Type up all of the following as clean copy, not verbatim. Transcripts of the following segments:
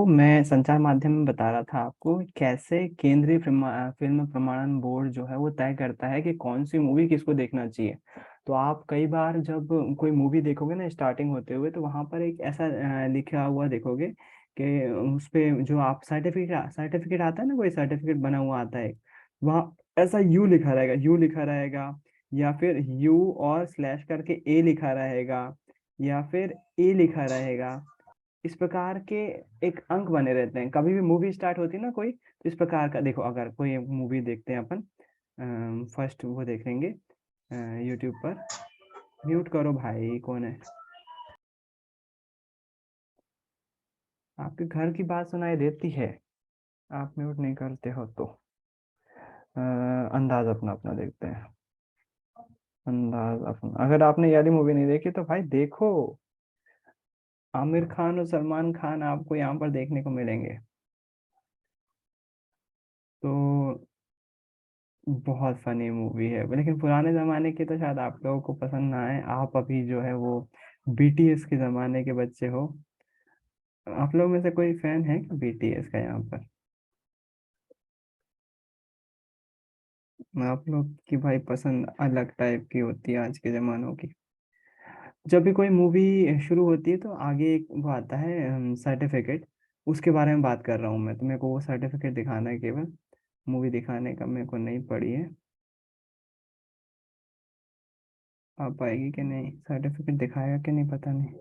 मैं संचार माध्यम में बता रहा था आपको कैसे केंद्रीय फिल्म प्रमाणन बोर्ड जो है वो तय करता है कि कौन सी मूवी किसको देखना चाहिए। तो आप कई बार जब कोई मूवी देखोगे ना स्टार्टिंग होते हुए, तो वहां पर एक ऐसा लिखा हुआ देखोगे कि उस पे जो आप सर्टिफिकेट सर्टिफिकेट आता है ना, कोई सर्टिफिकेट बना हुआ आता है, वहाँ ऐसा यू लिखा रहेगा, यू लिखा रहेगा, या फिर यू और स्लैश करके ए लिखा रहेगा, या फिर ए लिखा रहेगा। इस प्रकार के एक अंक बने रहते हैं। कभी भी मूवी स्टार्ट होती है ना कोई, तो इस प्रकार का देखो, अगर कोई मूवी देखते हैं अपन, फर्स्ट वो देखेंगे यूट्यूब पर। म्यूट करो भाई, कौन है? आपके घर की बात सुनाई देती है, आप म्यूट नहीं करते हो तो। अंदाज अपना अपना देखते हैं। अंदाज अपना, अगर आपने ये वाली मूवी नहीं देखी तो भाई देखो। आमिर खान और सलमान खान आपको यहाँ पर देखने को मिलेंगे। तो बहुत फनी मूवी है, लेकिन पुराने जमाने की तो शायद आप लोगों को पसंद ना आए। आप अभी जो है वो बीटीएस के जमाने के बच्चे हो। आप लोग में से कोई फैन है क्या बीटीएस का यहाँ पर? आप लोग की भाई पसंद अलग टाइप की होती है आज के जमानों की। जब भी कोई मूवी शुरू होती है तो आगे एक वो आता है सर्टिफिकेट। उसके बारे में बात कर रहा हूँ मैं, तो मेरे को वो सर्टिफिकेट दिखाना है केवल। मूवी दिखाने का मेरे को नहीं पड़ी है। आप पाएगी कि नहीं, सर्टिफिकेट दिखाएगा कि नहीं पता नहीं।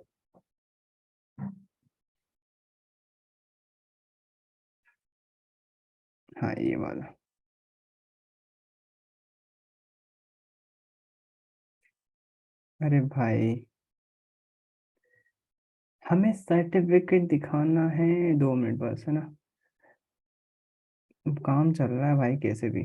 हाँ, ये वाला। अरे भाई, हमें सर्टिफिकेट दिखाना है। 2 मिनट बस, है ना? अब काम चल रहा है भाई कैसे भी।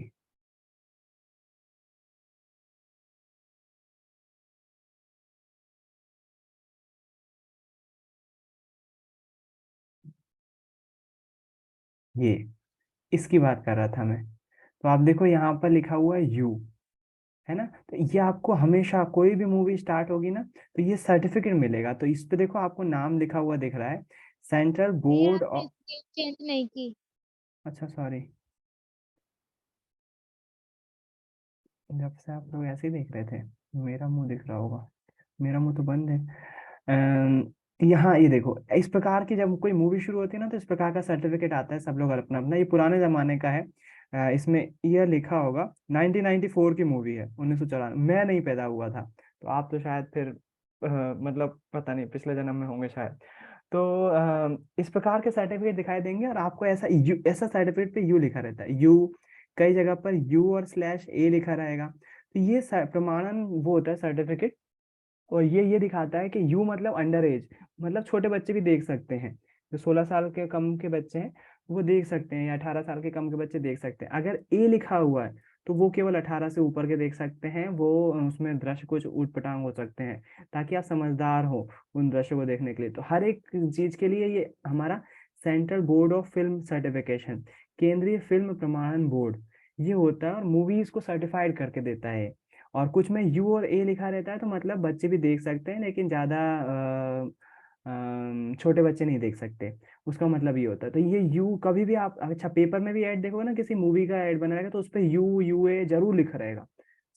ये इसकी बात कर रहा था मैं। तो आप देखो यहाँ पर लिखा हुआ है यू, है ना? तो ये आपको हमेशा कोई भी मूवी स्टार्ट होगी ना, तो ये सर्टिफिकेट मिलेगा। तो इस पे देखो, आपको नाम लिखा हुआ दिख रहा है, सेंट्रल भैया बोर्ड आपने ऑफ। स्क्रीन चेंज नहीं की। अच्छा, सॉरी। जब से आप लोग ऐसे ही देख रहे थे, मेरा मुंह दिख रहा होगा। मेरा मुंह तो बंद है। यहाँ ये देखो, इस प्रकार की जब कोई मूवी शुरू होती है ना, तो इस प्रकार का सर्टिफिकेट आता है। सब लोग अपना अपना, ये पुराने जमाने का है। इसमें ईयर लिखा होगा। 1994 की मूवी है, 1994। मैं नहीं पैदा हुआ था, तो आप तो शायद फिर मतलब पता नहीं, पिछले जन्म में होंगे शायद। तो इस प्रकार के सर्टिफिकेट दिखाई देंगे, और आपको ऐसा सर्टिफिकेट पे यू लिखा रहता है, यू। कई जगह पर यू और स्लैश ए लिखा रहेगा। तो ये प्रमाणन वो होता है सर्टिफिकेट। और ये दिखाता है कि यू मतलब अंडर एज, मतलब छोटे बच्चे भी देख सकते हैं। जो 16 साल के कम के बच्चे हैं वो देख सकते हैं, या 18 साल के कम के बच्चे देख सकते हैं। अगर ए लिखा हुआ है तो वो केवल 18 से ऊपर के देख सकते हैं। वो उसमें दृश्य कुछ ऊट पटांग हो सकते हैं, ताकि आप समझदार हो उन दृश्यों को देखने के लिए। तो हर एक चीज के लिए ये हमारा central board of film certification, केंद्रीय फिल्म प्रमाणन बोर्ड, ये होता है, और मूवीज को सर्टिफाइड करके देता है। और कुछ में यू और ए लिखा रहता है, तो मतलब बच्चे भी देख सकते हैं, लेकिन ज्यादा छोटे बच्चे नहीं देख सकते। उसका मतलब ये होता है। तो ये यू कभी भी आप, अच्छा, पेपर में भी ऐड देखोगे ना, किसी मूवी का ऐड बना रहेगा, तो उस पर यू यू ए जरूर लिखा रहेगा,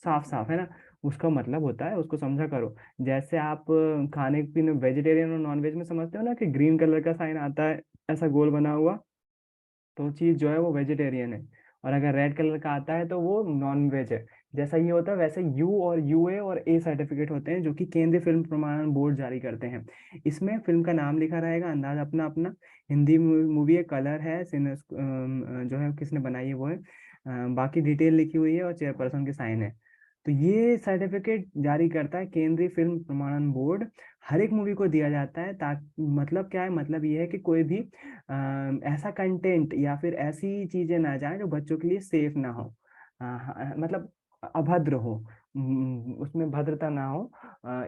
साफ साफ, है ना? उसका मतलब होता है, उसको समझा करो। जैसे आप खाने पीने, वेजिटेरियन और नॉन वेज में समझते हो ना कि ग्रीन कलर का साइन आता है, ऐसा गोल बना हुआ, तो चीज जो है वो वेजिटेरियन है। और अगर रेड कलर का आता है तो वो नॉन वेज है। जैसा ये होता है, वैसे यू और यूए और ए सर्टिफिकेट होते हैं, जो कि केंद्रीय फिल्म प्रमाणन बोर्ड जारी करते हैं। इसमें फिल्म का नाम लिखा रहेगा, अंदाज अपना अपना। हिंदी मूवी है, कलर है, जो है किसने बनाई है वो है। बाकी डिटेल लिखी हुई है, और चेयरपर्सन की साइन है। तो ये सर्टिफिकेट जारी करता है केंद्रीय फिल्म प्रमाणन बोर्ड। हर एक मूवी को दिया जाता है, ताकि मतलब क्या है, मतलब ये है कि कोई भी ऐसा कंटेंट या फिर ऐसी चीजें ना जाए जो बच्चों के लिए सेफ ना हो। मतलब अभद्र हो, उसमें भद्रता ना हो।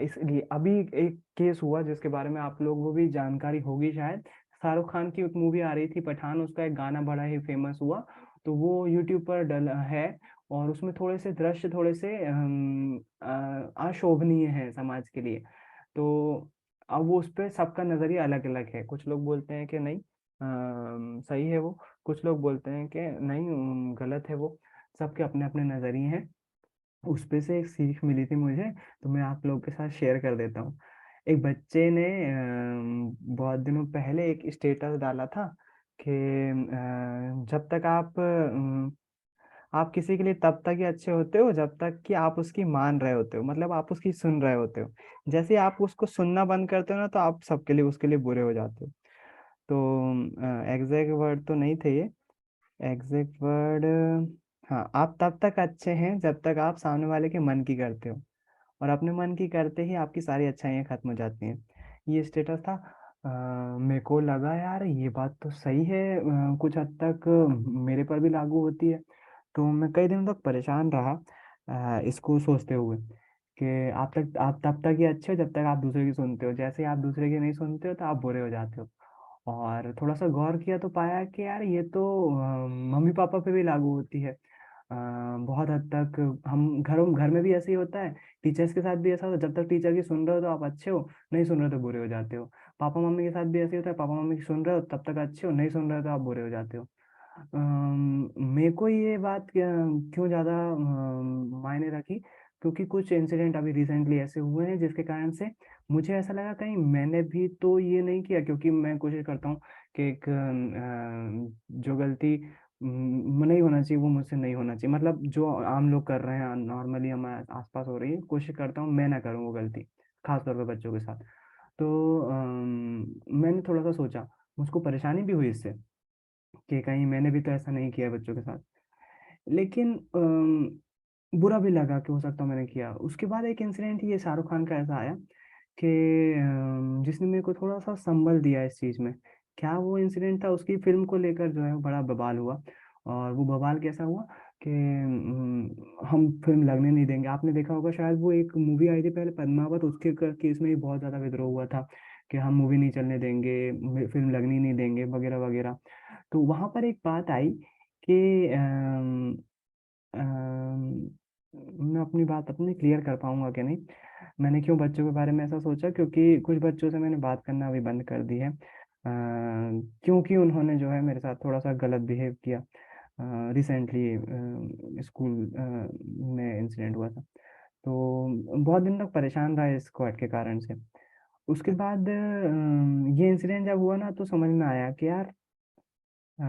इसलिए अभी एक केस हुआ जिसके बारे में आप लोगों को भी जानकारी होगी शायद। शाहरुख खान की एक मूवी आ रही थी पठान, उसका एक गाना बड़ा ही फेमस हुआ। तो वो यूट्यूब पर डल है, और उसमें थोड़े से दृश्य थोड़े से अशोभनीय है समाज के लिए। तो अब वो उस पर सबका नजरिया अलग अलग है। कुछ लोग बोलते हैं कि नहीं, सही है वो, कुछ लोग बोलते हैं कि नहीं, गलत है वो। सबके अपने अपने नज़रिए हैं। उस पे से एक सीख मिली थी मुझे, तो मैं आप लोगों के साथ शेयर कर देता हूँ। एक बच्चे ने बहुत दिनों पहले एक स्टेटस डाला था कि जब तक आप किसी के लिए तब तक ही अच्छे होते हो जब तक कि आप उसकी मान रहे होते हो, मतलब आप उसकी सुन रहे होते हो। जैसे ही आप उसको सुनना बंद करते हो ना, तो आप सबके लिए उसके लिए बुरे हो जाते हो। तो एग्जैक्ट वर्ड तो नहीं थे ये, एग्जैक्ट वर्ड, हाँ, आप तब तक अच्छे हैं जब तक आप सामने वाले के मन की करते हो, और अपने मन की करते ही आपकी सारी अच्छाइयाँ खत्म हो जाती हैं। ये स्टेटस था। मेरे को लगा यार ये बात तो सही है, कुछ हद तक मेरे पर भी लागू होती है। तो मैं कई दिनों तक परेशान रहा इसको सोचते हुए कि आप तब तक ही अच्छे हो जब तक आप दूसरे की सुनते हो, जैसे ही आप दूसरे की नहीं सुनते हो तो आप बुरे हो जाते हो। और थोड़ा सा गौर किया तो पाया कि यार ये तो मम्मी पापा पे भी लागू होती है। बहुत हद तक हम घर में भी ऐसे ही होता है। टीचर्स के साथ भी ऐसा होता है, जब तक टीचर की सुन रहे हो तो आप अच्छे हो, नहीं सुन रहे हो तो बुरे हो जाते हो। पापा मम्मी के साथ भी ऐसे ही होता है, पापा मम्मी की सुन रहे हो तब तक अच्छे हो, नहीं सुन रहे हो तो आप बुरे हो जाते हो। मेरे को ये बात क्यों ज़्यादा मायने रखी, क्योंकि कुछ इंसिडेंट अभी रिसेंटली ऐसे हुए हैं जिसके कारण से मुझे ऐसा लगा कहीं मैंने भी तो ये नहीं किया, क्योंकि मैं कोशिश करता हूँ कि एक जो गलती नहीं होना चाहिए वो मुझसे नहीं होना चाहिए, मतलब जो आम लोग कर रहे हैं नॉर्मली हमारे आसपास हो रही है, कोशिश करता हूँ मैं ना करूँ वो गलती, खास तौर पे बच्चों के साथ। तो मैंने थोड़ा सा सोचा, मुझको परेशानी भी हुई इससे कि कहीं मैंने भी तो ऐसा नहीं किया है बच्चों के साथ। लेकिन बुरा भी लगा कि हो सकता है मैंने किया। उसके बाद एक इंसिडेंट ये शाहरुख खान का ऐसा आया कि जिसने मेरे को थोड़ा सा संबल दिया इस चीज़ में। क्या वो इंसिडेंट था, उसकी फिल्म को लेकर जो है वो बड़ा बवाल हुआ। और वो बवाल कैसा हुआ कि हम फिल्म लगने नहीं देंगे। आपने देखा होगा शायद, वो एक मूवी आई थी पहले पद्मावत, उसके केस में भी बहुत ज़्यादा विद्रोह हुआ था कि हम मूवी नहीं चलने देंगे, फिल्म लगनी नहीं देंगे, वगैरह वगैरह। तो वहाँ पर एक बात आई कि अम, मैं अपनी बात अपनी क्लियर कर पाऊंगा कि नहीं। मैंने क्यों बच्चों के बारे में ऐसा सोचा, क्योंकि कुछ बच्चों से मैंने बात करना अभी बंद कर दी है, क्योंकि उन्होंने जो है मेरे साथ थोड़ा सा गलत बिहेव किया। रिसेंटली स्कूल में इंसिडेंट हुआ था। तो बहुत दिन तक परेशान रहा इस स्क्वाड के कारण से। उसके बाद ये इंसिडेंट जब हुआ ना, तो समझ में आया कि यार अ,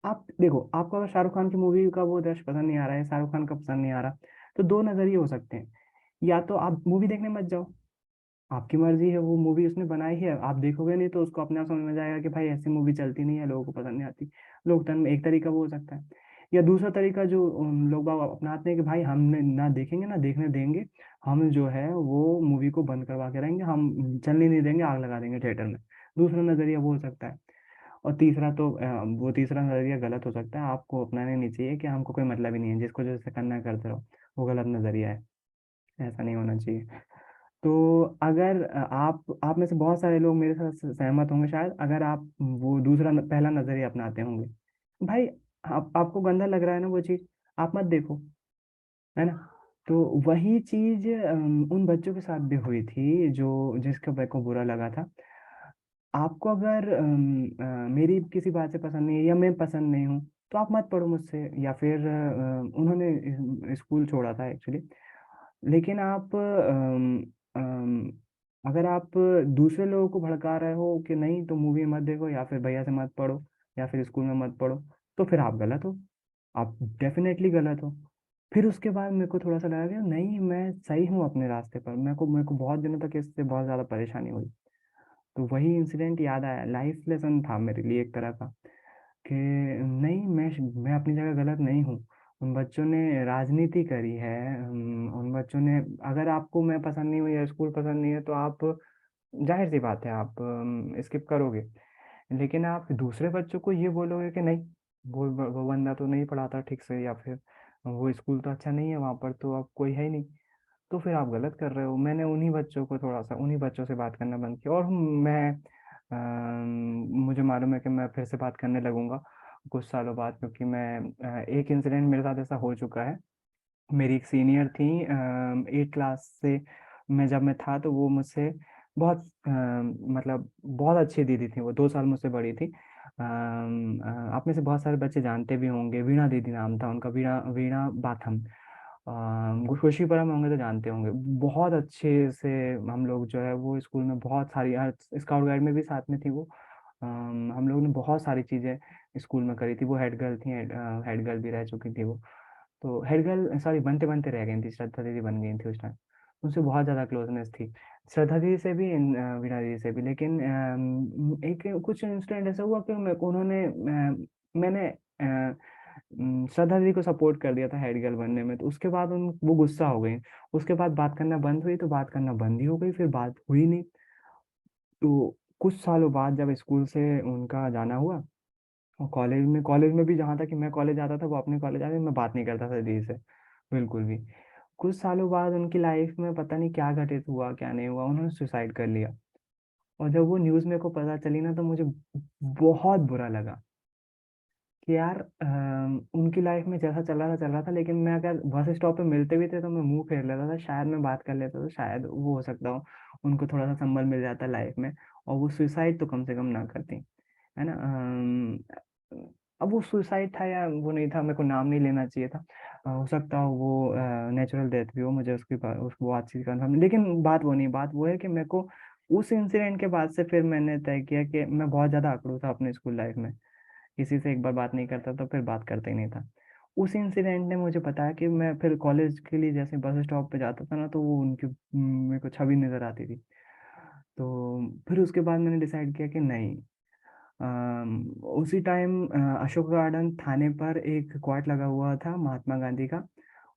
आप देखो, आपको अगर शाहरुख खान की मूवी का वो दृश्य पसंद नहीं आ रहा है, शाहरुख खान का पसंद नहीं आ रहा, तो दो नजरिए हो सकते हैं। या तो आप मूवी देखने मत जाओ, आपकी मर्जी है, वो मूवी उसने बनाई है, आप देखोगे नहीं तो उसको अपने आप समझ में जाएगा कि भाई ऐसी मूवी चलती नहीं है, लोगों को पसंद नहीं आती। लोकतंत्र में एक तरीका वो हो सकता है। या दूसरा तरीका जो लोग बाग अपनाते हैं कि भाई हमने ना देखेंगे ना देखने देंगे, हम जो है वो मूवी को बंद करवा के रहेंगे, हम चलने नहीं देंगे, आग लगा देंगे थिएटर में। दूसरा नजरिया वो हो सकता है। और तीसरा तो वो तीसरा नजरिया गलत हो सकता है, आपको अपनाने नहीं चाहिए कि हमको कोई मतलब ही नहीं है, जिसको जैसे करना है करते रहो। वो गलत नजरिया है, ऐसा नहीं होना चाहिए। तो अगर आप में से बहुत सारे लोग मेरे साथ सहमत होंगे शायद, अगर आप वो पहला नजरिया अपनाते होंगे। भाई, आपको गंदा लग रहा है ना वो चीज, आप मत देखो, है ना। तो वही चीज उन बच्चों के साथ भी हुई थी जो जिसका मेरे को बुरा लगा था। आपको अगर मेरी किसी बात से पसंद नहीं है या मैं पसंद नहीं हूँ, तो आप मत पढ़ो मुझसे, या फिर उन्होंने स्कूल छोड़ा था एक्चुअली। लेकिन आप अगर आप दूसरे लोगों को भड़का रहे हो कि नहीं तो मूवी मत देखो, या फिर भैया से मत पढ़ो, या फिर स्कूल में मत पढ़ो, तो फिर आप गलत हो, आप डेफिनेटली गलत हो। फिर उसके बाद मेरे को थोड़ा सा लगा कि नहीं, मैं सही हूँ अपने रास्ते पर। मेरे को बहुत दिनों तक इससे बहुत ज़्यादा परेशानी हुई। तो वही इंसिडेंट याद आया, लाइफ लेसन था मेरे लिए एक तरह का, कि नहीं, मैं अपनी जगह गलत नहीं हूँ। उन बच्चों ने राजनीति करी है, उन बच्चों ने, अगर आपको मैं पसंद नहीं हूँ या स्कूल पसंद नहीं है तो आप, जाहिर सी बात है, आप स्किप करोगे। लेकिन आप दूसरे बच्चों को ये बोलोगे कि नहीं, वो बंदा तो नहीं पढ़ाता ठीक से, या फिर वो स्कूल तो अच्छा नहीं है, वहाँ पर तो अब कोई है ही नहीं, तो फिर आप गलत कर रहे हो। मैंने उन्हीं बच्चों से बात करना बंद किया। और मैं मुझे मालूम है कि मैं फिर से बात करने लगूंगा कुछ सालों बाद, क्योंकि एक इंसिडेंट मेरे साथ ऐसा हो चुका है। मेरी एक सीनियर थी 8 क्लास से, जब मैं था तो वो मुझसे बहुत मतलब बहुत अच्छी दीदी थी, वो 2 साल मुझसे बड़ी थी। आप में से बहुत सारे बच्चे जानते भी होंगे, वीणा दीदी नाम था उनका, वीणा वीणा बाथम। खुशीपुरा में होंगे तो जानते होंगे। बहुत अच्छे से हम लोग जो है वो स्कूल में बहुत सारी, स्काउट गाइड में भी साथ में थी वो। हम लोग ने बहुत सारी चीज़ें स्कूल में करी थी। वो हेड गर्ल थी, हेड गर्ल भी रह चुकी थी वो। तो हेड गर्ल सॉरी, बनते बनते रह गई थी, श्रद्धा दीदी बन गई थी उस टाइम। उनसे बहुत ज़्यादा क्लोजनेस थी, श्रद्धा दीदी से भी, वीणा दीदी से भी। लेकिन एक कुछ इंसिडेंट ऐसा हुआ कि मेरे को उन्होंने मैंने श्रद्धा दीदी को सपोर्ट कर दिया था हेड गर्ल बनने में, तो उसके बाद उन वो गुस्सा हो गई। उसके बाद बात करना बंद हुई, तो बात करना बंद ही हो गई, फिर बात हुई नहीं। तो कुछ सालों बाद जब स्कूल से उनका जाना हुआ, और कॉलेज में भी जहाँ तक कि मैं कॉलेज आता था, वो अपने कॉलेज आते, मैं बात नहीं करता था दीदी से बिल्कुल भी। कुछ सालों बाद उनकी लाइफ में पता नहीं क्या घटित हुआ, क्या नहीं हुआ, उन्होंने सुसाइड कर लिया। और जब वो न्यूज़ मेरे को पता चली ना, तो मुझे बहुत बुरा लगा कि यार उनकी लाइफ में जैसा चल रहा था, लेकिन मैं अगर बस स्टॉप पे मिलते भी थे तो मैं मुंह फेर लेता था, शायद मैं बात कर लेता, तो शायद वो हो सकता हो उनको थोड़ा सा संबल मिल जाता लाइफ में, और वो सुसाइड तो कम से कम ना करती, है ना। अब वो सुसाइड था या वो नहीं था, मेरे को नाम नहीं लेना चाहिए था। हो सकता हो वो नेचुरल डेथ भी हो, मुझे उसको बात चीज कंफर्म नहीं, लेकिन बात वो नहीं, बात वो है कि मेरे को उस इंसिडेंट के बाद से फिर मैंने तय किया कि मैं बहुत ज्यादा अकड़ू था अपने स्कूल लाइफ में। किसी से एक बार बात नहीं करता तो फिर बात करता ही नहीं था। उस इंसिडेंट ने मुझे बताया कि मैं फिर कॉलेज के लिए जैसे बस स्टॉप पे जाता था ना, तो वो उनकी मेरे को छवि नजर आती थी। तो फिर उसके बाद मैंने डिसाइड किया कि नहीं। उसी टाइम अशोक गार्डन थाने पर एक क्वाट लगा हुआ था महात्मा गांधी का।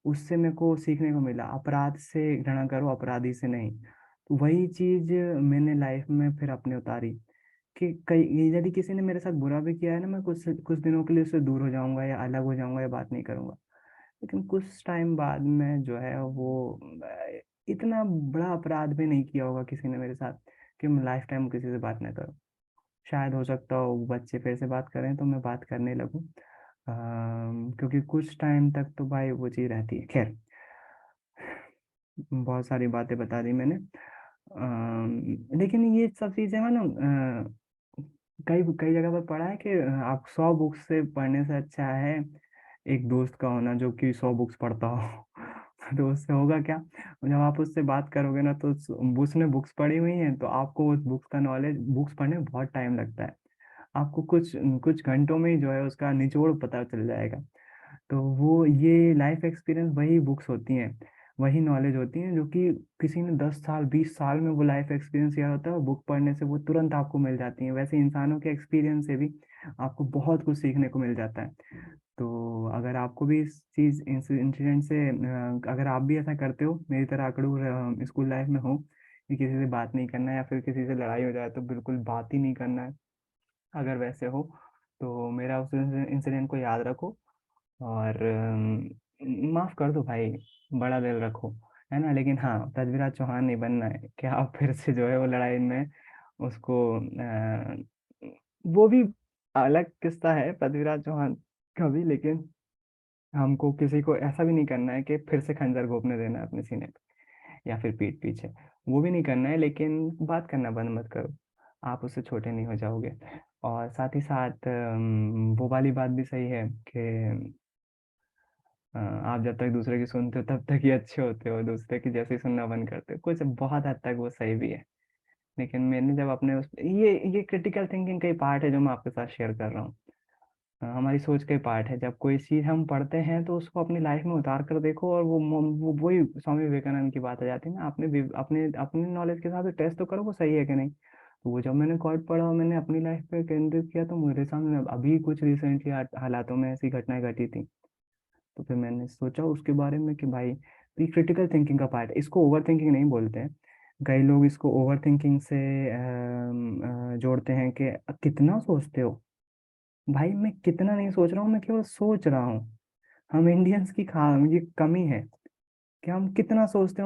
उससे मेरे को सीखने को मिला, अपराध से घृणा करो, अपराधी से नहीं। तो वही चीज मैंने लाइफ में फिर अपने उतारी कि कई, यदि किसी ने मेरे साथ बुरा भी किया है ना, मैं कुछ कुछ दिनों के लिए उससे दूर हो जाऊंगा या अलग हो जाऊंगा या बात नहीं करूंगा। लेकिन कुछ टाइम बाद में जो है वो इतना बड़ा अपराध भी नहीं किया होगा किसी ने मेरे साथ कि मैं लाइफ टाइम किसी से बात ना करूं। शायद हो सकता हो बच्चे फिर से बात करें तो मैं बात करने लगूं। क्योंकि कुछ टाइम तक तो भाई वो चीज़ रहती है। खैर, बहुत सारी बातें बता दी मैंने। लेकिन ये सब चीज़ें है ना, कई कई जगह पर पढ़ा है कि आप 100 बुक्स से पढ़ने से अच्छा है एक दोस्त का होना जो कि 100 बुक्स पढ़ता हो। तो उससे होगा क्या, जब आप उससे बात करोगे ना, तो उसने बुक्स पढ़ी हुई हैं, तो आपको उस बुक्स का नॉलेज, बुक्स पढ़ने में बहुत टाइम लगता है, आपको कुछ कुछ घंटों में ही जो है उसका निचोड़ पता चल जाएगा। तो वो ये लाइफ एक्सपीरियंस वही बुक्स होती हैं, वही नॉलेज होती हैं जो कि किसी ने 10 साल 20 साल में वो लाइफ एक्सपीरियंस किया होता है, और बुक पढ़ने से वो तुरंत आपको मिल जाती हैं। वैसे इंसानों के एक्सपीरियंस से भी आपको बहुत कुछ सीखने को मिल जाता है। तो अगर आपको भी इस चीज़ इंसिडेंट से अगर आप भी ऐसा करते हो, मेरी तरह अकड़ू स्कूल लाइफ में हो कि किसी से बात नहीं करना है, या फिर किसी से लड़ाई हो जाए तो बिल्कुल बात ही नहीं करना है, अगर वैसे हो, तो मेरा उस इंसिडेंट को याद रखो, और माफ कर दो भाई, बड़ा दिल रखो, है ना। लेकिन हाँ, पृथ्वीराज चौहान नहीं बनना है कि आप फिर से जो है वो लड़ाई में उसको वो भी अलग किस्सा है पृथ्वीराज चौहान का भी। लेकिन हमको किसी को ऐसा भी नहीं करना है कि फिर से खंजर घोंपने देना है अपने सीने पे या फिर पीठ पीछे, वो भी नहीं करना है। लेकिन बात करना बंद मत करो, आप उससे छोटे नहीं हो जाओगे। और साथ ही साथ वो वाली बात भी सही है कि आप जब तक दूसरे की सुनते हो तब तक ही अच्छे होते हो, दूसरे की जैसे ही सुनना बंद करते हो, कुछ बहुत हद तक वो सही भी है। लेकिन मैंने जब अपने ये क्रिटिकल थिंकिंग का ही पार्ट है जो मैं आपके साथ शेयर कर रहा हूँ। हमारी सोच का ही पार्ट है। जब कोई चीज़ हम पढ़ते हैं तो उसको अपनी लाइफ में उतार कर देखो, और वो वही स्वामी विवेकानंद की बात आ जाती है ना, अपने अपने नॉलेज के साथ टेस्ट तो करो वो सही है कि नहीं। तो वो जब मैंने कोट पढ़ा और मैंने अपनी लाइफ पे केंद्रित किया, तो मेरे सामने अभी कुछ रिसेंटली हालातों में ऐसी घटनाएं घटी थी। तो फिर मैंने सोचा उसके बारे में कि भाई, ये क्रिटिकल थिंकिंग का पार्ट है, इसको ओवर थिंकिंग नहीं बोलते हैं। कई लोग इसको ओवर थिंकिंग से जोड़ते हैं कि कितना सोचते हो। भाई मैं कितना नहीं सोच रहा हूँ, मैं केवल सोच रहा हूँ। हम इंडियंस की खा ये कमी है कि हम कितना सोचते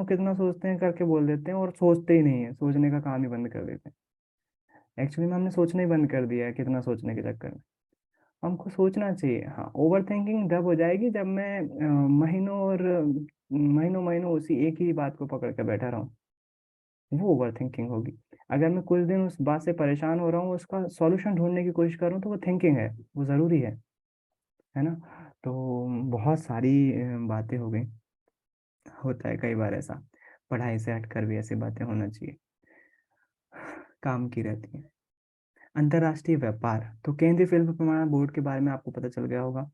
हैं करके बोल देते हैं, और सोचते ही नहीं है, सोचने का काम ही बंद कर देते हैं। एक्चुअली में हमने सोचना ही बंद कर दिया है कितना सोचने के चक्कर में। हमको सोचना चाहिए। हाँ, ओवर थिंकिंग जब हो जाएगी जब मैं महीनों और महीनों महीनों उसी एक ही बात को पकड़ के बैठा रहूं। वो ओवर थिंकिंग होगी। अगर मैं कुछ दिन उस बात से परेशान हो रहा हूँ, उसका सॉल्यूशन ढूंढने की कोशिश कर रहा हूँ, तो वो थिंकिंग है, वो ज़रूरी है ना। तो बहुत सारी बातें हो गई। होता है कई बार ऐसा, पढ़ाई से हटकर भी ऐसी बातें होना चाहिए, काम की रहती है। अंतर्राष्ट्रीय व्यापार, तो केंद्रीय फिल्म प्रमाणन बोर्ड के बारे में आपको पता चल गया होगा।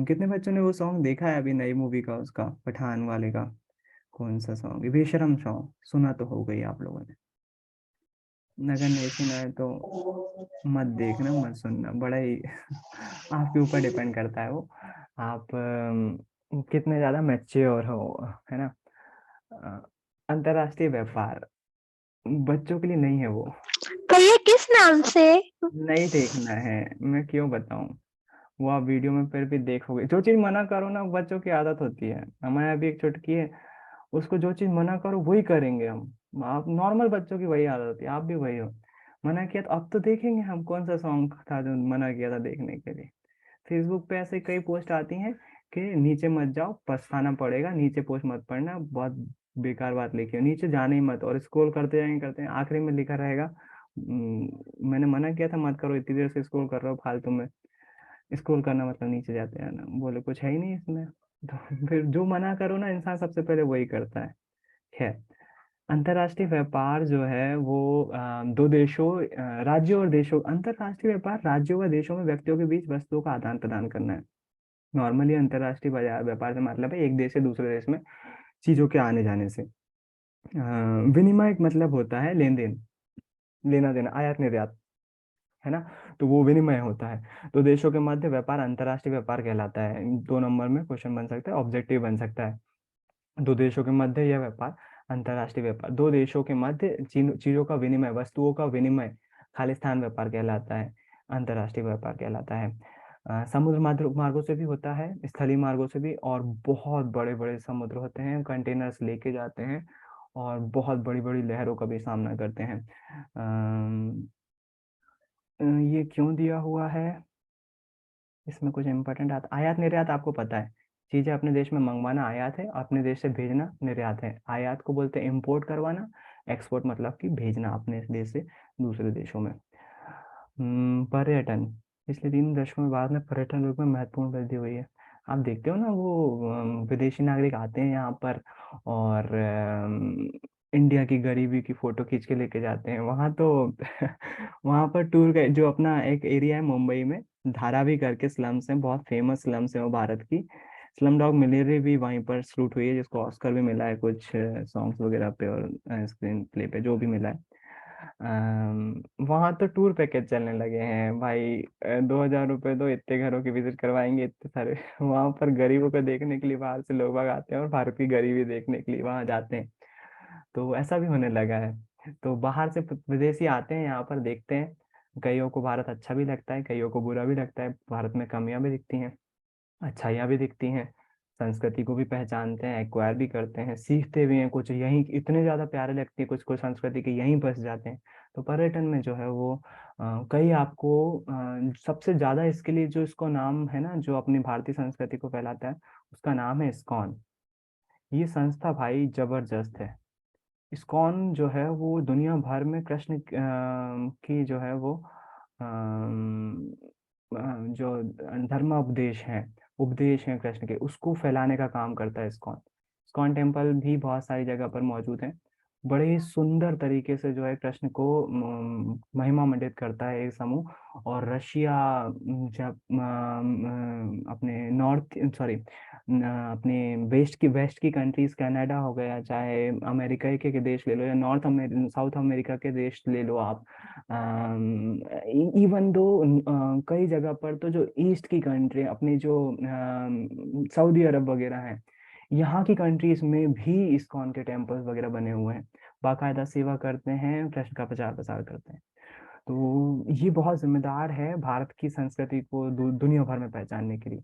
कितने बच्चों ने वो सॉन्ग देखा है अभी नई मूवी का, उसका पठान वाले का? कौन सा सॉन्ग, बेशरम सॉन्ग सुना तो हो गई आप लोगों ने। अगर नहीं सुना है तो मत देखना, मत सुनना, बड़ा ही आपके ऊपर डिपेंड करता है वो। आप कितने ज्यादा मैच्योर हो, है ना। अ, अंतर्राष्ट्रीय व्यापार बच्चों के लिए नहीं है वो। तो ये किस नाम से? नहीं देखना है, मैं क्यों बताऊं। वो आप वीडियो में फिर भी देखोगे, जो चीज मना करो ना, बच्चों की आदत होती है। हमारे अभी एक छुटकी है, उसको जो चीज मना करो वही करेंगे हम। आप नॉर्मल बच्चों की वही आदत होती है, आप भी वही हो। मना किया तो अब तो देखेंगे हम, कौन सा सॉन्ग था जो मना किया था देखने के लिए। फेसबुक पे ऐसे कई पोस्ट आती हैं कि नीचे मत जाओ, पछताना पड़ेगा, नीचे पोस्ट मत पढ़ना, बहुत बेकार बात लिखी है, नीचे जाने ही मत। और स्क्रॉल करते हैं, आखिरी में लिखा रहेगा मैंने मना किया था मत करो, इतनी देर से स्क्रॉल कर रहे हो फालतू में। स्क्रॉल करना मतलब नीचे जाते हैं ना, बोले कुछ है ही नहीं इसमें। तो फिर जो मना करो ना, इंसान सबसे पहले वही करता है। खैर, अंतर्राष्ट्रीय व्यापार जो है वो दो देशों, राज्यों और देशों, अंतर्राष्ट्रीय व्यापार राज्यों व देशों में व्यक्तियों के बीच वस्तुओं का आदान प्रदान करना है। नॉर्मली अंतर्राष्ट्रीय बाजार व्यापार से मतलब है एक देश से दूसरे देश में चीजों के आने जाने से। विनिमय का मतलब होता है लेन देन, लेना देना, आयात निर्यात, है ना। तो वो विनिमय होता है। तो देशों के मध्य व्यापार अंतर्राष्ट्रीय व्यापार कहलाता है। 2 नंबर में क्वेश्चन बन सकता है, ऑब्जेक्टिव बन सकता है। दो देशों के मध्य यह व्यापार अंतर्राष्ट्रीय व्यापार, दो देशों के मध्य चीजों का विनिमय, वस्तुओं का विनिमय खालिस्तान व्यापार कहलाता है, अंतर्राष्ट्रीय व्यापार कहलाता है। समुद्र मार्गों से भी होता है, स्थलीय मार्गों से भी, और बहुत बड़े बड़े समुद्र होते हैं, कंटेनर्स लेके जाते हैं और बहुत बड़ी बड़ी लहरों का भी सामना करते हैं। ये क्यों दिया हुआ है, इसमें कुछ इंपॉर्टेंट आता, आयात निर्यात आपको पता है, चीजें अपने देश में मंगवाना आयात है, अपने देश से भेजना निर्यात है। आयात को बोलते हैं इम्पोर्ट करवाना, एक्सपोर्ट मतलब कि भेजना अपने देश से दूसरे देशों में। पर्यटन, पिछले 3 दशकों में भारत में पर्यटन रूप में महत्वपूर्ण वृद्धि हुई है। आप देखते हो ना वो विदेशी नागरिक आते हैं यहाँ पर, और इंडिया की गरीबी की फोटो खींच के लेके जाते हैं वहां तो। वहां पर टूर का जो अपना एक एरिया है मुंबई में, धारावी करके स्लम्स हैं, बहुत फेमस स्लम्स है वो भारत की। स्लम डॉग मिलेरिया भी वहीं पर शूट हुई है, जिसको ऑस्कर भी मिला है कुछ सॉन्ग्स वगैरह पे और स्क्रीन प्ले पे जो भी मिला है। वहां तो टूर पैकेज चलने लगे हैं भाई, 2,000 रुपये दो, इतने घरों की विजिट करवाएंगे इतने सारे। वहां पर गरीबों को देखने के लिए बाहर से लोग बाग आते हैं, और भारत की गरीबी देखने के लिए वहां जाते हैं। तो ऐसा भी होने लगा है। तो बाहर से विदेशी आते हैं यहाँ पर, देखते हैं। कईयों को भारत अच्छा भी लगता है, कईयों को बुरा भी लगता है, भारत में कमियां भी दिखती हैं, अच्छाइयाँ भी दिखती हैं। संस्कृति को भी पहचानते हैं, एक्वायर भी करते हैं, सीखते भी हैं कुछ, यहीं इतने ज्यादा प्यारे लगती है कुछ कुछ संस्कृति के, यहीं बस जाते हैं। तो पर्यटन में जो है वो कई आपको सबसे ज्यादा इसके लिए जो इसको नाम है ना, जो अपनी भारतीय संस्कृति को फैलाता है, उसका नाम है इस्कॉन। ये संस्था भाई जबरदस्त है। इस्कॉन जो है वो दुनिया भर में कृष्ण की जो है वो जो धर्म उपदेश हैं कृष्ण के, उसको फैलाने का काम करता है इस्कॉन। इस्कॉन टेम्पल भी बहुत सारी जगह पर मौजूद हैं। बड़े ही सुंदर तरीके से जो है कृष्ण को महिमा मंडित करता है एक समूह। और रशिया, जब अपने नॉर्थ सॉरी अपने वेस्ट की कंट्रीज, कनाडा हो गया, चाहे अमेरिका के देश ले लो, या साउथ अमेरिका के देश ले लो आप। इवन दो कई जगह पर तो जो ईस्ट की कंट्री अपनी जो सऊदी अरब वगैरह है, यहाँ की कंट्रीज में भी इस्कॉन के टेम्पल्स वगैरह बने हुए हैं, बाकायदा सेवा करते हैं, कृष्ण का प्रचार प्रसार करते हैं। तो ये बहुत जिम्मेदार है भारत की संस्कृति को दुनिया भर में पहचानने के लिए।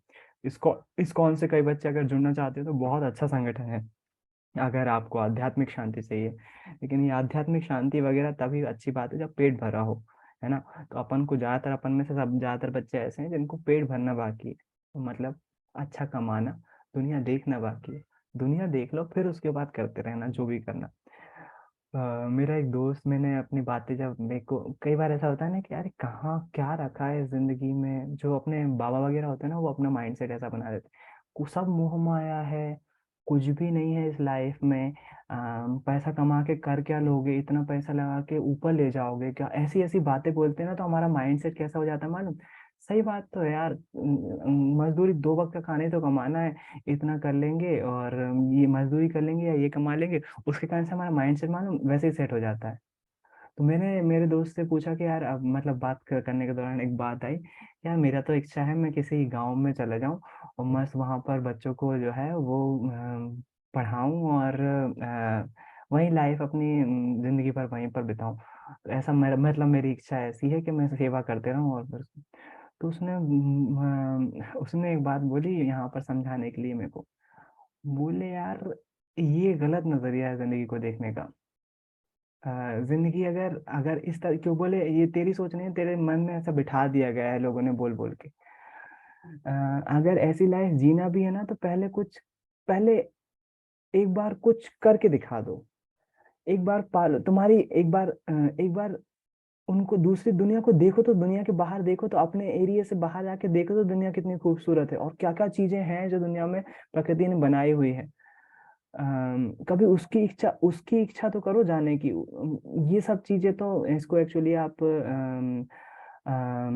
इस्कॉन से कई बच्चे अगर जुड़ना चाहते हैं तो बहुत अच्छा संगठन है, अगर आपको आध्यात्मिक शांति चाहिए। लेकिन ये आध्यात्मिक शांति वगैरह तभी अच्छी बात है जब पेट भरा हो, है ना। तो अपन को ज्यादातर, अपन में से सब ज्यादातर बच्चे ऐसे हैं जिनको पेट भरना बाकी है, तो मतलब अच्छा कमाना, दुनिया देखना बाकी है। दुनिया देख लो, फिर उसके बाद करते रहना जो भी करना। मेरा एक दोस्त, मैंने अपनी बातें जब मेरे को कई बार ऐसा होता है ना कि यार कहाँ क्या रखा है जिंदगी में, जो अपने बाबा वगैरह होते हैं ना वो अपना माइंड सेट ऐसा बना देते हैं, सब मोह माया है, कुछ भी नहीं है इस लाइफ में। पैसा कमा के कर क्या लोगे, इतना पैसा लगा के ऊपर ले जाओगे क्या, ऐसी ऐसी बातें बोलते हैं ना, तो हमारा माइंड सेट कैसा हो जाता है मालूम। सही बात तो है यार, मजदूरी 2 वक्त का खाने तो कमाना है, इतना कर लेंगे और ये मजदूरी कर लेंगे या ये कमा लेंगे, उसके कारण से हमारा माइंड सेट मालूम वैसे ही सेट हो जाता है। तो मैंने मेरे दोस्त से पूछा कि यार, अब मतलब करने के दौरान एक बात आई, यार मेरा तो इच्छा है मैं किसी गांव में चला जाऊं और मस्त वहां पर बच्चों को जो है वो पढ़ाऊं और वही लाइफ अपनी जिंदगी पर वहीं पर बिताऊं। तो ऐसा मेरा मतलब मेरी इच्छा ऐसी है कि मैं सेवा करते रहूं और फिर तो उसने एक बात बोली यहाँ पर समझाने के लिए मेरे को। बोले यार, ये गलत नजरिया है जिंदगी को देखने का। जिंदगी अगर अगर इस तरह क्यों, बोले ये तेरी सोच नहीं है, तेरे मन में ऐसा बिठा दिया गया है लोगों ने बोल बोल के। अगर ऐसी लाइफ जीना भी है ना तो पहले एक बार कुछ करके दिखा दो, एक बार पालो तुम्हारी, एक बार उनको दूसरी दुनिया को देखो, तो दुनिया के बाहर देखो, तो अपने एरिया से बाहर जाके देखो तो दुनिया कितनी खूबसूरत है और क्या क्या चीजें हैं जो दुनिया में प्रकृति ने बनाई हुई है। कभी उसकी इच्छा तो करो जाने की। ये सब चीजें तो इसको एक्चुअली आप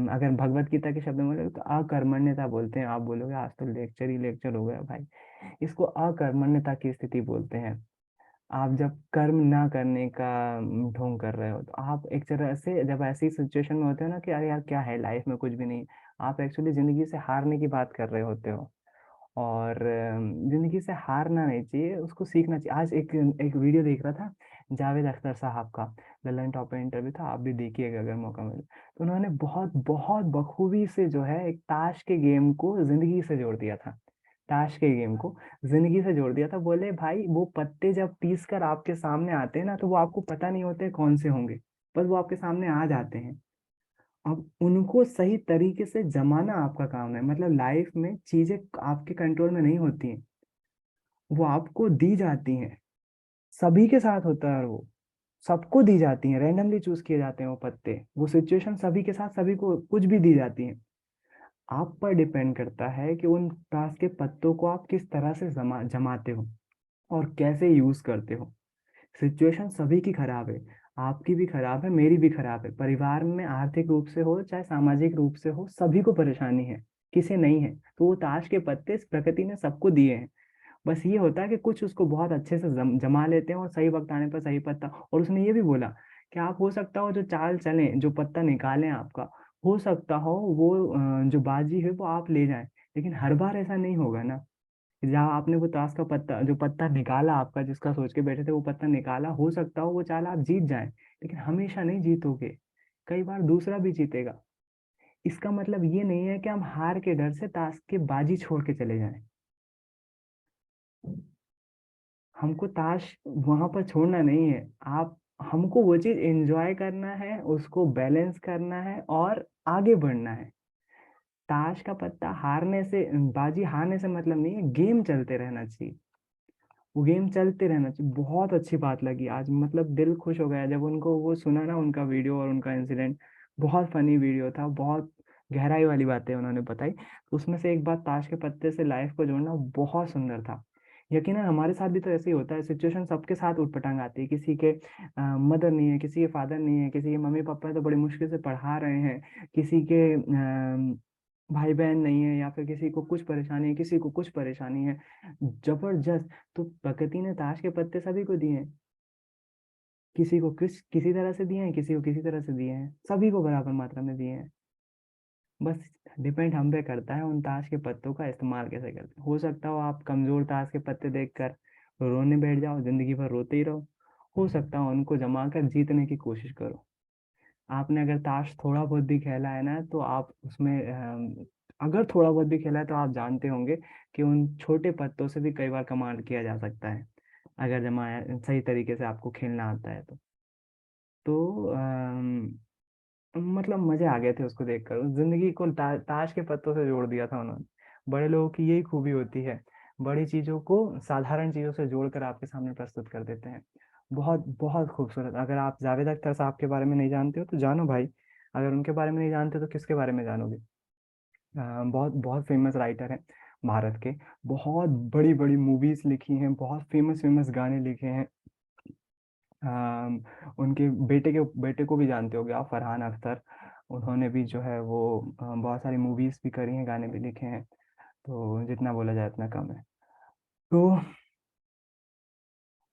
अगर भगवत गीता के शब्द में बोलोगे तो अकर्मण्यता बोलते हैं। आप बोलोगे आज तो लेक्चर ही लेक्चर हो गया भाई, इसको अकर्मण्यता की स्थिति बोलते हैं। आप जब कर्म ना करने का ढोंग कर रहे हो, तो आप एक तरह से जब ऐसी सिचुएशन में होते हो ना कि अरे यार क्या है लाइफ में, कुछ भी नहीं, आप एक्चुअली जिंदगी से हारने की बात कर रहे होते हो। और जिंदगी से हारना नहीं चाहिए, उसको सीखना चाहिए। आज एक एक वीडियो देख रहा था जावेद अख्तर साहब का, ललन टॉप पे इंटरव्यू था, आप भी देखिएगा अगर मौका मिले। तो उन्होंने बहुत बहुत बखूबी से जो है एक ताश के गेम को जिंदगी से जोड़ दिया था। ताश के गेम को जिंदगी से जोड़ दिया था। बोले भाई, वो पत्ते जब पीस कर आपके सामने आते हैं ना, तो वो आपको पता नहीं होते कौन से होंगे, बस वो आपके सामने आ जाते हैं। अब उनको सही तरीके से जमाना आपका काम है। मतलब लाइफ में चीजें आपके कंट्रोल में नहीं होती हैं, वो आपको दी जाती हैं। सभी के साथ होता है, और वो सबको दी जाती हैं, रैंडमली चूज किए जाते हैं वो पत्ते, वो सिचुएशन सभी के साथ सभी को कुछ भी दी जाती है। आप पर डिपेंड करता है कि उन ताश के पत्तों को आप किस तरह से जमाते हो और कैसे यूज करते हो। सिचुएशन सभी की खराब है, आपकी भी खराब है, मेरी भी खराब है, परिवार में आर्थिक रूप से हो चाहे सामाजिक रूप से हो, सभी को परेशानी है, किसे नहीं है। तो वो ताश के पत्ते इस प्रकृति ने सबको दिए हैं। बस ये होता है कि कुछ उसको बहुत अच्छे से जमा लेते हैं और सही वक्त आने पर सही पत्ता। और उसने ये भी बोला कि आप हो सकता हो जो चाल चलें, जो पत्ता निकालें आपका, हो सकता हो वो जो बाजी है वो आप ले जाएं, लेकिन हर बार ऐसा नहीं होगा ना। जहाँ आपने वो ताश का पत्ता, जो पत्ता निकाला आपका, जिसका सोच के बैठे थे वो पत्ता निकाला, हो सकता हो वो चाल आप जीत जाएं, लेकिन हमेशा नहीं जीतोगे, कई बार दूसरा भी जीतेगा। इसका मतलब ये नहीं है कि हम हार के डर से ताश के बाजी छोड़ के चले जाएं। हमको ताश वहां पर छोड़ना नहीं है। आप हमको वो चीज एंजॉय करना है, उसको बैलेंस करना है और आगे बढ़ना है। ताश का पत्ता हारने से, बाजी हारने से मतलब नहीं है, गेम चलते रहना चाहिए, वो गेम चलते रहना चाहिए। बहुत अच्छी बात लगी आज, मतलब दिल खुश हो गया जब उनको वो सुना ना, उनका वीडियो और उनका इंसिडेंट। बहुत फनी वीडियो था, बहुत गहराई वाली बातें उन्होंने बताई। तो उसमें से एक बात, ताश के पत्ते से लाइफ को जोड़ना बहुत सुंदर था। यकीनन हमारे साथ भी तो ऐसे ही होता है, सिचुएशन सबके साथ उठपटांग आती है। किसी के मदर नहीं है, किसी के फादर नहीं है, किसी के मम्मी पापा तो बड़ी मुश्किल से पढ़ा रहे हैं, किसी के भाई बहन नहीं है, या फिर किसी को कुछ परेशानी है, किसी को कुछ परेशानी है, जबरदस्त। तो प्रकृति ने ताश के पत्ते सभी को दिए हैं, किसी को किसी तरह से दिए हैं, किसी को किसी तरह से दिए हैं, सभी को बराबर मात्रा में दिए हैं। बस डिपेंड हम पे करता है उन ताश के पत्तों का इस्तेमाल कैसे करते हैं। हो सकता हो आप कमजोर ताश के पत्ते देखकर रोने बैठ जाओ, जिंदगी भर रोते ही रहो। हो सकता हो उनको जमा कर जीतने की कोशिश करो। आपने अगर ताश थोड़ा बहुत भी खेला है ना, तो आप उसमें अगर थोड़ा बहुत भी खेला है तो आप जानते होंगे कि उन छोटे पत्तों से भी कई बार कमाल किया जा सकता है, अगर जमाया सही तरीके से आपको खेलना आता है तो मतलब मजे आ गए थे उसको देखकर। उस जिंदगी को ताश के पत्तों से जोड़ दिया था उन्होंने। बड़े लोगों की यही खूबी होती है, बड़ी चीजों को साधारण चीजों से जोड़कर आपके सामने प्रस्तुत कर देते हैं। बहुत बहुत खूबसूरत। अगर आप जावेद अख्तर साहब के बारे में नहीं जानते हो तो जानो भाई, अगर उनके बारे में नहीं जानते तो किसके बारे में जानोगे। बहुत बहुत फेमस राइटर हैं भारत के। बहुत बड़ी बड़ी मूवीज लिखी हैं, बहुत फेमस फेमस गाने लिखे हैं। उनके बेटे को भी जानते होगे आप, फरहान अख्तर। उन्होंने भी जो है वो बहुत सारी मूवीज भी करी हैं, गाने भी लिखे हैं। तो जितना बोला जाए उतना कम है। तो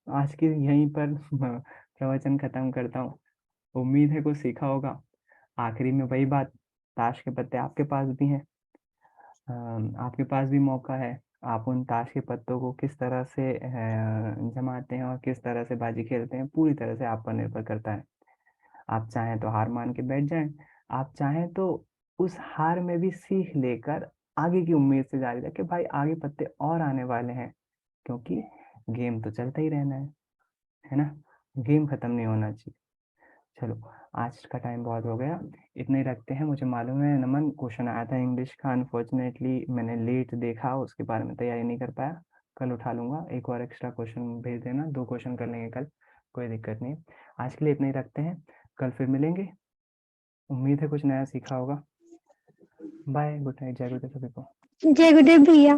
आज के यहीं पर प्रवचन खत्म करता हूँ। उम्मीद है कुछ सीखा होगा। आखिरी में वही बात, ताश के पत्ते आपके पास भी हैं। आपके पास भी मौका है। आप उन ताश के पत्तों को किस तरह से जमाते हैं और किस तरह से बाजी खेलते हैं, पूरी तरह से आप पर निर्भर करता है। आप चाहें तो हार मान के बैठ जाएं, आप चाहें तो उस हार में भी सीख लेकर आगे की उम्मीद से जारी रखें, भाई आगे पत्ते और आने वाले हैं। क्योंकि गेम तो चलता ही रहना है ना। गेम खत्म नहीं होना चाहिए। चलो, आज का टाइम बहुत हो गया, इतने ही रखते हैं। मुझे मालूम है नमन, क्वेश्चन आया था इंग्लिश का, अनफॉर्चुनेटली मैंने लेट देखा, उसके बारे में तैयारी नहीं कर पाया। कल उठा लूंगा, एक और एक्स्ट्रा क्वेश्चन भेज देना, 2 क्वेश्चन कर लेंगे कल, कोई दिक्कत नहीं। आज के लिए इतने ही रखते हैं, कल फिर मिलेंगे। उम्मीद है कुछ नया सीखा होगा। बाय, गुड नाइट, जय गुरुदेव सभी को। जय गुरुदेव भैया।